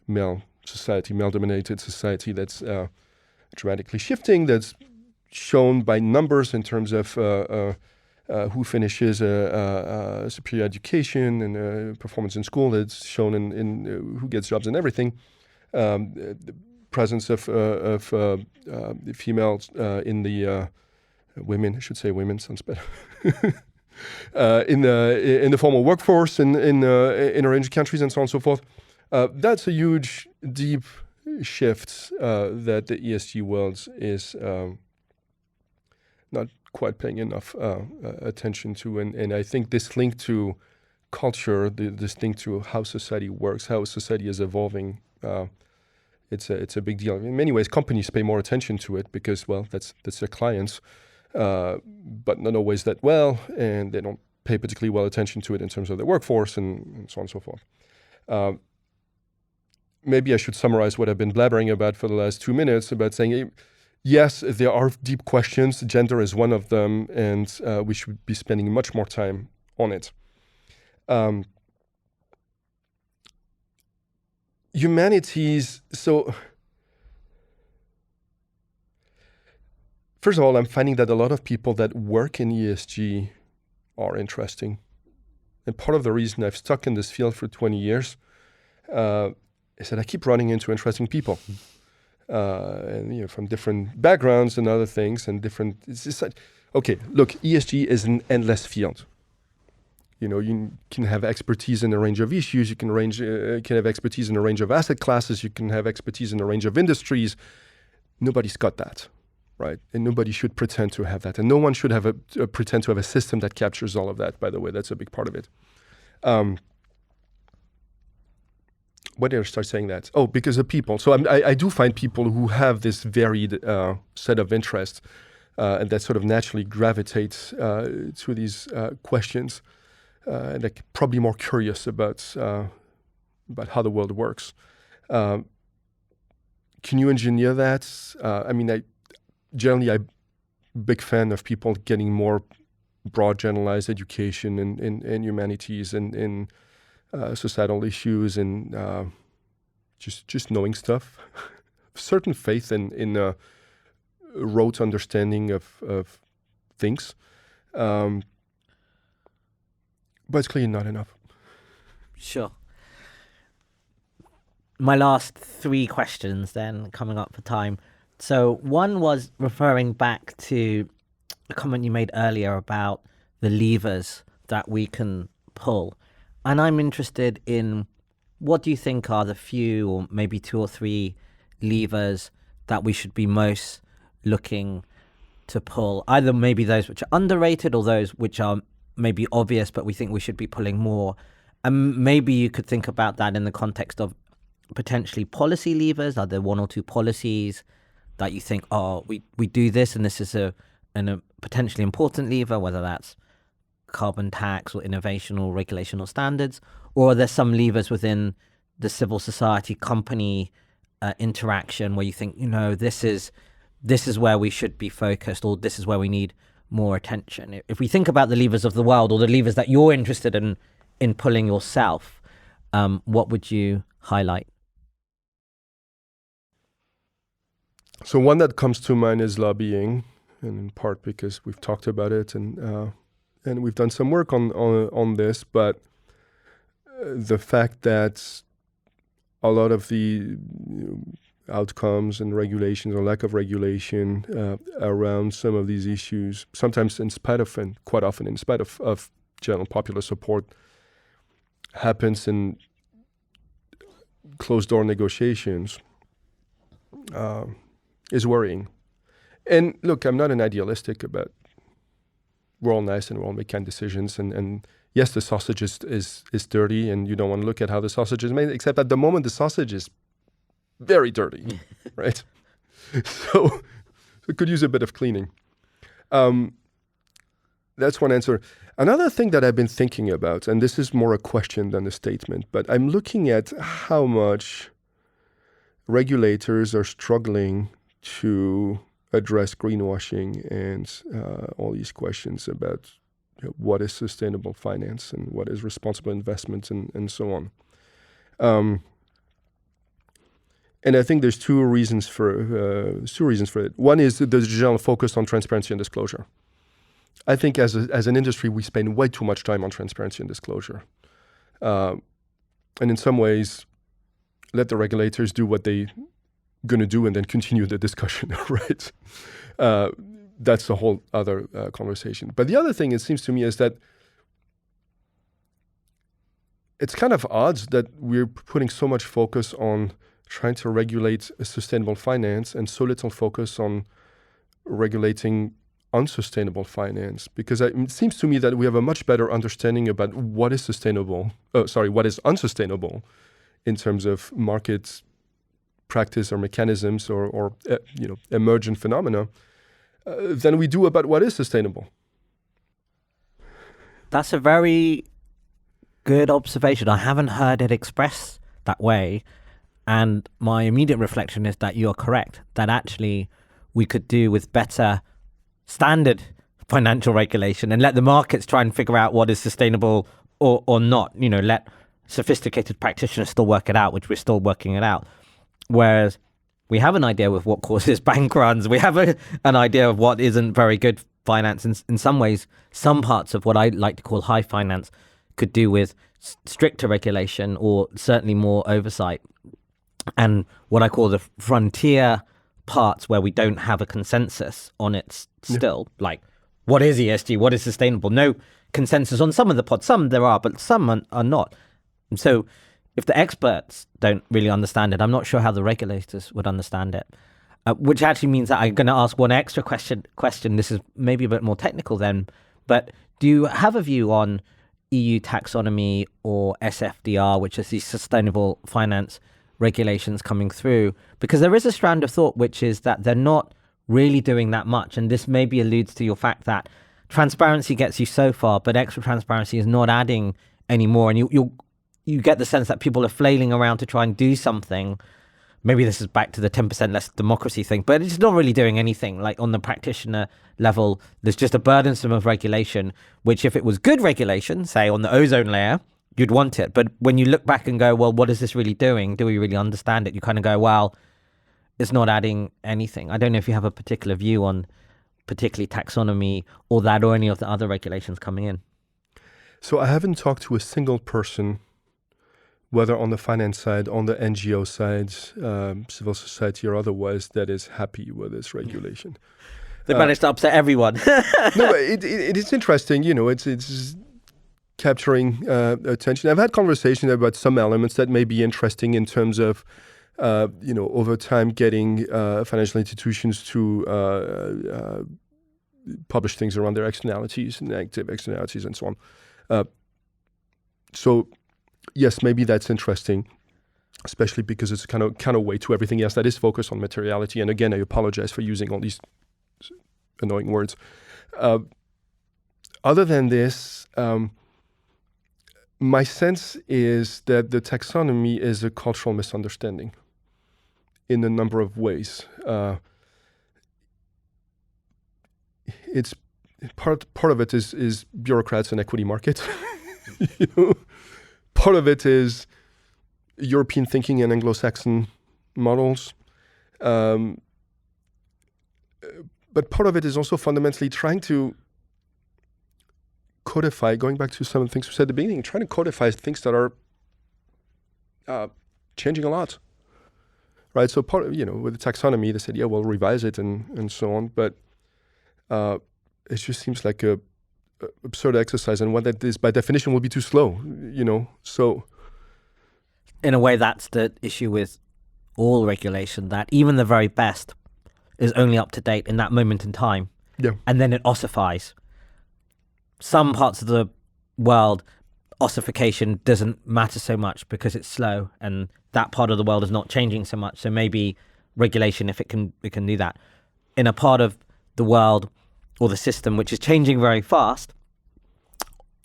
male-dominated society that's dramatically shifting. That's shown by numbers in terms of who finishes superior education and performance in school. It's shown in who gets jobs and everything. The presence of females in the women, I should say women, sounds better. In the formal workforce in orange countries and so on and so forth. That's a huge, deep shift that the ESG world is not quite paying enough attention to, and I think this link to culture, this link to how society works, how society is evolving, it's a big deal. In many ways, companies pay more attention to it because, well, that's their clients, but not always that well, and they don't pay particularly well attention to it in terms of their workforce and so on and so forth. Maybe I should summarize what I've been blabbering about for the last 2 minutes about saying, yes, there are deep questions. Gender is one of them, and we should be spending much more time on it. Humanities, so first of all, I'm finding that a lot of people that work in ESG are interesting. And part of the reason I've stuck in this field for 20 years is that I keep running into interesting people. And from different backgrounds and other things and different, it's just like, okay, look, ESG is an endless field. You can have expertise in a range of issues. You can have expertise in a range of asset classes. You can have expertise in a range of industries. Nobody's got that, right? And nobody should pretend to have that. And no one should have pretend to have a system that captures all of that, by the way. That's a big part of it. Why did I start saying that? Oh, because of people. So I do find people who have this varied set of interests and that sort of naturally gravitates to these questions. And they're probably more curious about how the world works. Can you engineer that? I'm a big fan of people getting more broad, generalized education in humanities and in societal issues and just knowing stuff. Certain faith in a rote understanding of things. But it's clearly not enough. Sure. My last 3 questions then, coming up for time. So one was referring back to a comment you made earlier about the levers that we can pull. And I'm interested in, what do you think are the few or maybe 2 or 3 levers that we should be most looking to pull? Either maybe those which are underrated or those which are maybe obvious, but we think we should be pulling more. And maybe you could think about that in the context of potentially policy levers. Are there 1 or 2 policies that you think, we do this and this is a potentially important lever, whether that's carbon tax or innovation or regulation or standards? Or are there some levers within the civil society company interaction where you think, this is where we should be focused, or this is where we need more attention? If we think about the levers of the world, or the levers that you're interested in pulling yourself, what would you highlight? So one that comes to mind is lobbying, and in part because we've talked about it and we've done some work on this, but the fact that a lot of the outcomes and regulations or lack of regulation around some of these issues, sometimes in spite of, and quite often in spite of general popular support, happens in closed-door negotiations, is worrying. And look, I'm not an idealistic about we're all nice and we'll all make kind decisions. And yes, the sausage is dirty, and you don't want to look at how the sausage is made, except at the moment the sausage is very dirty, right? So it could use a bit of cleaning. That's one answer. Another thing that I've been thinking about, and this is more a question than a statement, but I'm looking at how much regulators are struggling to address greenwashing and all these questions about what is sustainable finance and what is responsible investment and so on. And I think there's two reasons for it. One is the general focus on transparency and disclosure. I think as an industry, we spend way too much time on transparency and disclosure. And in some ways, let the regulators do what they're going to do and then continue the discussion, right? That's a whole other conversation. But the other thing, it seems to me, is that it's kind of odd that we're putting so much focus on trying to regulate sustainable finance and so little focus on regulating unsustainable finance, because it seems to me that we have a much better understanding about what is unsustainable in terms of market practice or mechanisms or emergent phenomena than we do about what is sustainable. That's a very good observation. I haven't heard it expressed that way. And my immediate reflection is that you're correct, that actually we could do with better standard financial regulation and let the markets try and figure out what is sustainable or not. Let sophisticated practitioners still work it out, which we're still working it out. Whereas we have an idea of what causes bank runs. We have an idea of what isn't very good finance. In some ways, some parts of what I like to call high finance could do with stricter regulation or certainly more oversight. And what I call the frontier parts where we don't have a consensus on it still, like what is ESG, what is sustainable? No consensus on some of the pods. Some there are, but some are not. And so if the experts don't really understand it, I'm not sure how the regulators would understand it, which actually means that I'm going to ask one extra question. This is maybe a bit more technical then, but do you have a view on EU taxonomy or SFDR, which is the sustainable finance regulations coming through? Because there is a strand of thought which is that they're not really doing that much, and this maybe alludes to your fact that transparency gets you so far, but extra transparency is not adding any more, and you get the sense that people are flailing around to try and do something. Maybe this is back to the 10% less democracy thing, but it's not really doing anything. Like on the practitioner level, there's just a burdensome of regulation, which if it was good regulation, say on the ozone layer, you'd want it. But when you look back and go, well, what is this really doing? Do we really understand it? You kind of go, well, it's not adding anything. I don't know if you have a particular view on particularly taxonomy or that or any of the other regulations coming in. So I haven't talked to a single person, whether on the finance side, on the NGO side, civil society or otherwise, that is happy with this regulation. They managed to upset everyone. No, it is interesting. It's capturing attention. I've had conversations about some elements that may be interesting in terms of, over time getting financial institutions to publish things around their externalities, negative externalities, and so on. So, yes, maybe that's interesting, especially because it's kind of counterweight to everything else that is focused on materiality. And again, I apologize for using all these annoying words. Other than this, my sense is that the taxonomy is a cultural misunderstanding in a number of ways. It's part of it is bureaucrats and equity markets. Part of it is European thinking and Anglo-Saxon models. But part of it is also fundamentally trying to codify, going back to some of the things we said at the beginning, trying to codify things that are changing a lot. Right? So part of, with the taxonomy, they said, yeah, we'll revise it and so on. But it just seems like a absurd exercise, and one that is by definition will be too slow, so in a way that's the issue with all regulation, that even the very best is only up to date in that moment in time, and then it ossifies. Some parts of the world, ossification doesn't matter so much because it's slow, and that part of the world is not changing so much, so maybe regulation, if it can do that. In a part of the world or the system which is changing very fast,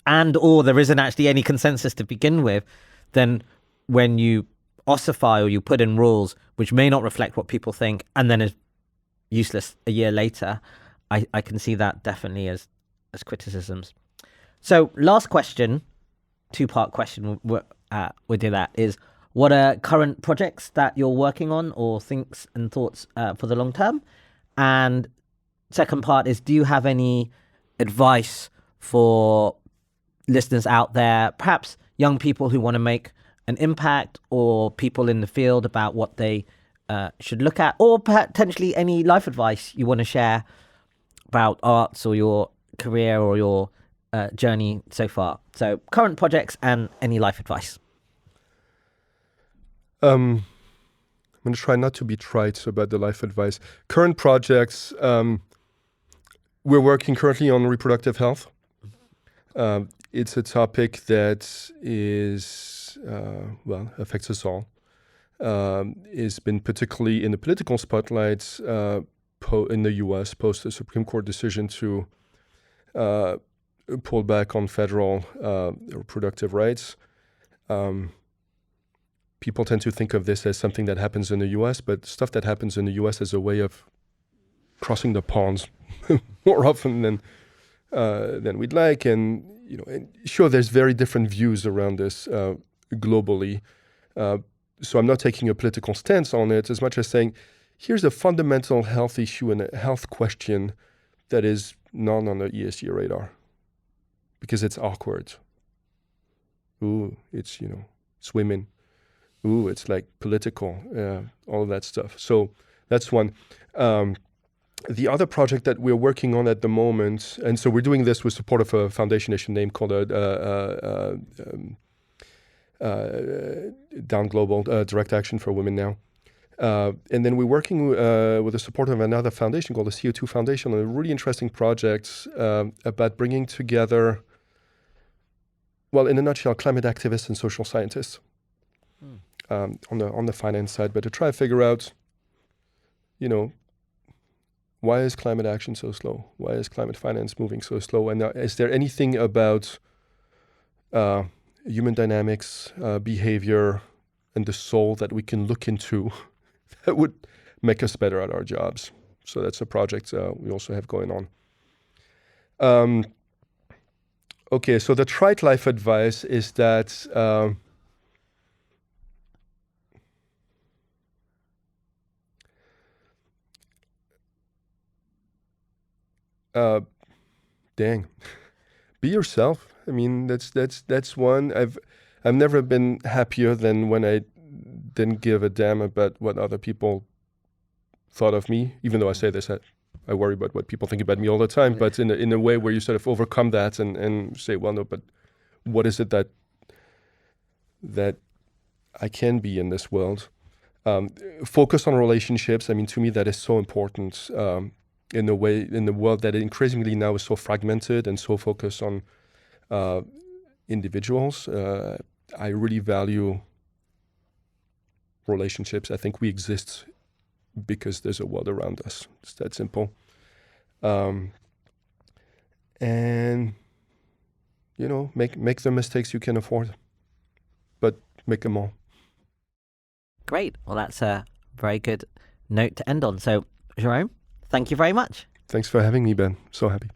or there isn't actually any consensus to begin with, then when you ossify or you put in rules which may not reflect what people think and then is useless a year later, I can see that definitely as criticisms. So last question, two-part question, we'll do that, is what are current projects that you're working on or thinks and thoughts for the long term? And second part is, do you have any advice for listeners out there, perhaps young people who want to make an impact or people in the field about what they should look at, or potentially any life advice you want to share about arts or your career or your journey so far? So current projects and any life advice. I'm going to try not to be trite about the life advice. Current projects, we're working currently on reproductive health. It's a topic that is, affects us all. has been particularly in the political spotlight in the U.S. post the Supreme Court decision to pull back on federal reproductive rights. People tend to think of this as something that happens in the U.S., but stuff that happens in the U.S. is a way of crossing the ponds more often than we'd like. And sure, there's very different views around this globally. So I'm not taking a political stance on it as much as saying, here's a fundamental health issue and a health question that is not on the ESG radar because it's awkward. Ooh, it's women. Ooh, it's like political, all of that stuff. So that's one. The other project that we're working on at the moment, and so we're doing this with support of a foundation name called Down Global, Direct Action for Women Now. And then we're working with the support of another foundation called the CO2 Foundation on a really interesting project about bringing together, well, in a nutshell, climate activists and social scientists on the finance side, but to try to figure out, why is climate action so slow? Why is climate finance moving so slow? And is there anything about human dynamics, behavior, and the soul that we can look into that would make us better at our jobs? So that's a project we also have going on. Okay, so the trite life advice is that be yourself. I mean, that's one. I've never been happier than when I didn't give a damn about what other people thought of me. Even though I say this, I worry about what people think about me all the time. But in a way where you sort of overcome that and say, well, no, but what is it that I can be in this world? Focus on relationships. I mean, to me, that is so important. In the world that increasingly now is so fragmented and so focused on individuals, I really value relationships. I think we exist because there's a world around us. It's that simple. And make the mistakes you can afford, but make them all. Great. Well, that's a very good note to end on. So, Jérôme, thank you very much. Thanks for having me, Ben. So happy.